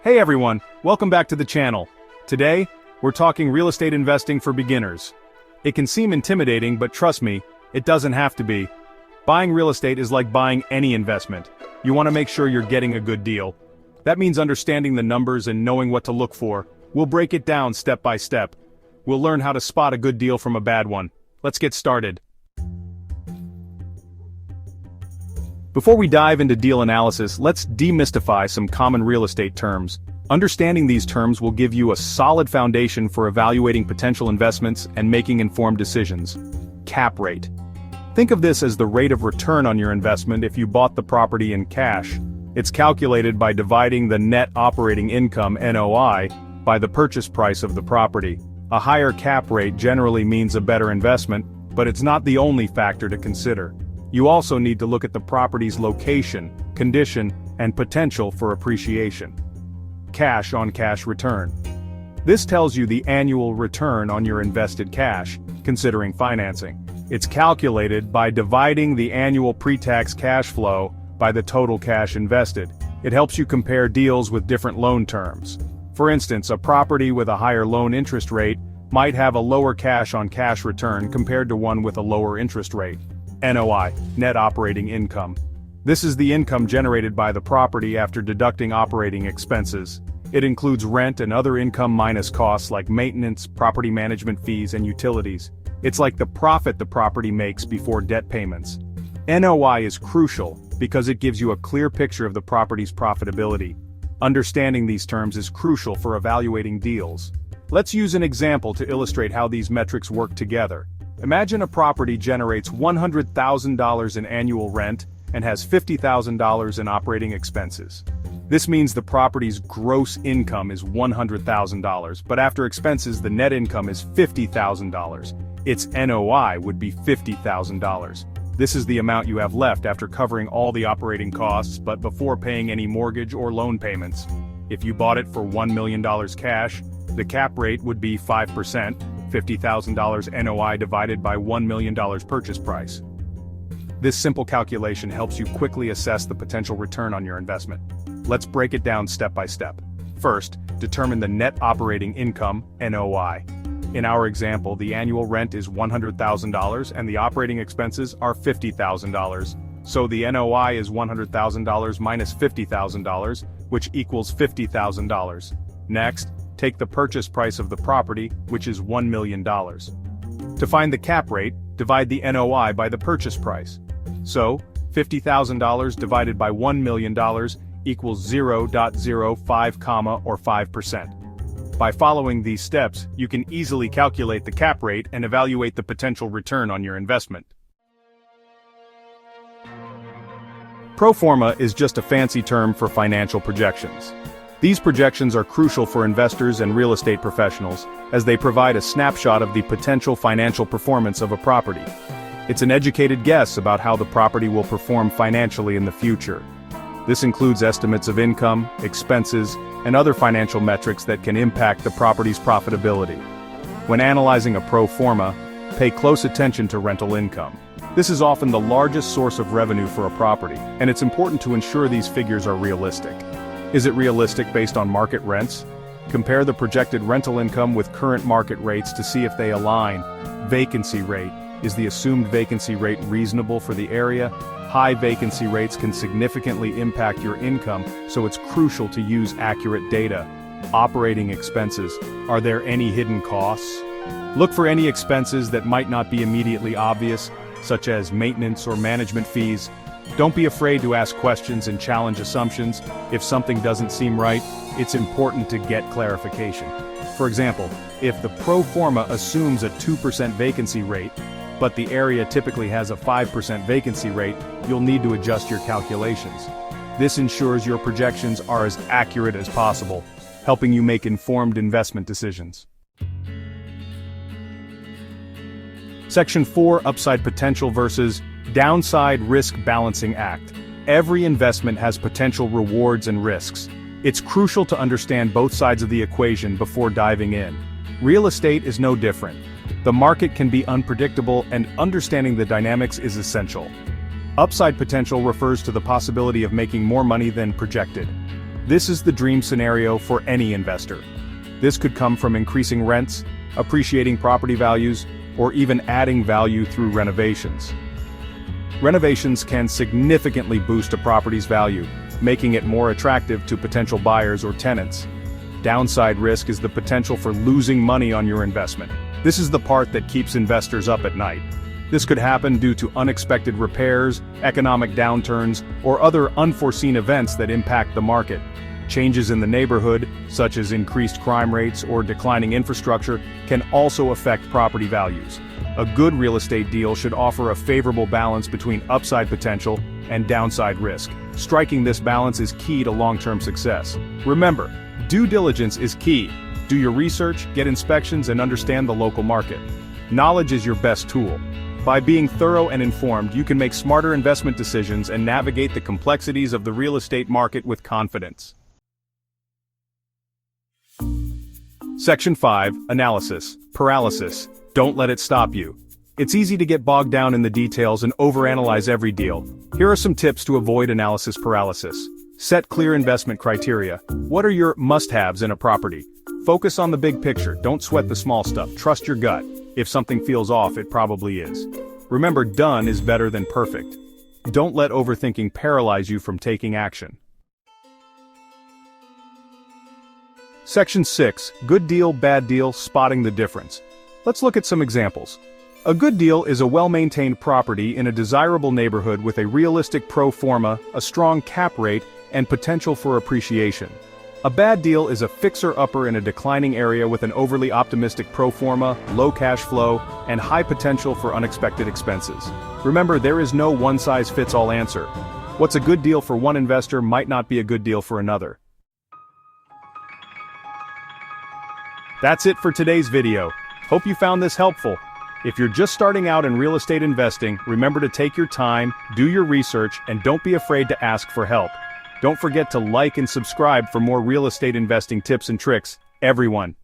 Hey everyone, welcome back to the channel. Today, we're talking real estate investing for beginners. It can seem intimidating, but trust me, it doesn't have to be. Buying real estate is like buying any investment. You want to make sure you're getting a good deal. That means understanding the numbers and knowing what to look for. We'll break it down step by step. We'll learn how to spot a good deal from a bad one. Let's get started. Before we dive into deal analysis, let's demystify some common real estate terms. Understanding these terms will give you a solid foundation for evaluating potential investments and making informed decisions. Cap rate. Think of this as the rate of return on your investment if you bought the property in cash. It's calculated by dividing the net operating income (NOI) by the purchase price of the property. A higher cap rate generally means a better investment, but it's not the only factor to consider. You also need to look at the property's location, condition, and potential for appreciation. Cash-on-cash return. This tells you the annual return on your invested cash, considering financing. It's calculated by dividing the annual pre-tax cash flow by the total cash invested. It helps you compare deals with different loan terms. For instance, a property with a higher loan interest rate might have a lower cash-on-cash return compared to one with a lower interest rate. NOI, net operating income. This is the income generated by the property after deducting operating expenses. It includes rent and other income minus costs like maintenance, property management fees, and utilities. It's like the profit the property makes before debt payments. NOI is crucial because it gives you a clear picture of the property's profitability. Understanding these terms is crucial for evaluating deals. Let's use an example to illustrate how these metrics work together. Imagine a property generates $100,000 in annual rent and has $50,000 in operating expenses. This means the property's gross income is $100,000, but after expenses the net income is $50,000. Its NOI would be $50,000. This is the amount you have left after covering all the operating costs but before paying any mortgage or loan payments. If you bought it for $1 million cash, the cap rate would be 5%, $50,000 NOI divided by $1 million purchase price. This simple calculation helps you quickly assess the potential return on your investment. Let's break it down step by step. First, determine the net operating income, NOI. In our example, the annual rent is $100,000 and the operating expenses are $50,000. So the NOI is $100,000 minus $50,000, which equals $50,000. Next, take the purchase price of the property, which is $1 million. To find the cap rate, divide the NOI by the purchase price. So, $50,000 divided by $1 million equals 0.05, or 5%. By following these steps, you can easily calculate the cap rate and evaluate the potential return on your investment. Pro forma is just a fancy term for financial projections. These projections are crucial for investors and real estate professionals, as they provide a snapshot of the potential financial performance of a property. It's an educated guess about how the property will perform financially in the future. This includes estimates of income, expenses, and other financial metrics that can impact the property's profitability. When analyzing a pro forma, pay close attention to rental income. This is often the largest source of revenue for a property, and it's important to ensure these figures are realistic. Is it realistic based on market rents? Compare the projected rental income with current market rates to see if they align. Vacancy rate. Is the assumed vacancy rate reasonable for the area? High vacancy rates can significantly impact your income, so it's crucial to use accurate data. Operating expenses. Are there any hidden costs? Look for any expenses that might not be immediately obvious, such as maintenance or management fees. Don't be afraid to ask questions and challenge assumptions. If something doesn't seem right, it's important to get clarification. For example, if the pro forma assumes a 2% vacancy rate, but the area typically has a 5% vacancy rate, you'll need to adjust your calculations. This ensures your projections are as accurate as possible, helping you make informed investment decisions. Section 4, Upside Potential versus Downside Risk Balancing Act. Every investment has potential rewards and risks. It's crucial to understand both sides of the equation before diving in. Real estate is no different. The market can be unpredictable, and understanding the dynamics is essential. Upside potential refers to the possibility of making more money than projected. This is the dream scenario for any investor. This could come from increasing rents, appreciating property values, or even adding value through renovations. Renovations can significantly boost a property's value, making it more attractive to potential buyers or tenants. Downside risk is the potential for losing money on your investment. This is the part that keeps investors up at night. This could happen due to unexpected repairs, economic downturns, or other unforeseen events that impact the market. Changes in the neighborhood, such as increased crime rates or declining infrastructure, can also affect property values. A good real estate deal should offer a favorable balance between upside potential and downside risk. Striking this balance is key to long-term success. Remember, due diligence is key. Do your research, get inspections, and understand the local market. Knowledge is your best tool. By being thorough and informed, you can make smarter investment decisions and navigate the complexities of the real estate market with confidence. Section 5, Analysis, Paralysis. Don't let it stop you. It's easy to get bogged down in the details and overanalyze every deal. Here are some tips to avoid analysis paralysis. Set clear investment criteria. What are your must-haves in a property? Focus on the big picture, don't sweat the small stuff, trust your gut. If something feels off, it probably is. Remember, done is better than perfect. Don't let overthinking paralyze you from taking action. Section 6, Good Deal, Bad Deal, Spotting the Difference. Let's look at some examples. A good deal is a well-maintained property in a desirable neighborhood with a realistic pro forma, a strong cap rate, and potential for appreciation. A bad deal is a fixer-upper in a declining area with an overly optimistic pro forma, low cash flow, and high potential for unexpected expenses. Remember, there is no one-size-fits-all answer. What's a good deal for one investor might not be a good deal for another. That's it for today's video. Hope you found this helpful. If you're just starting out in real estate investing, remember to take your time, do your research, and don't be afraid to ask for help. Don't forget to like and subscribe for more real estate investing tips and tricks. Everyone,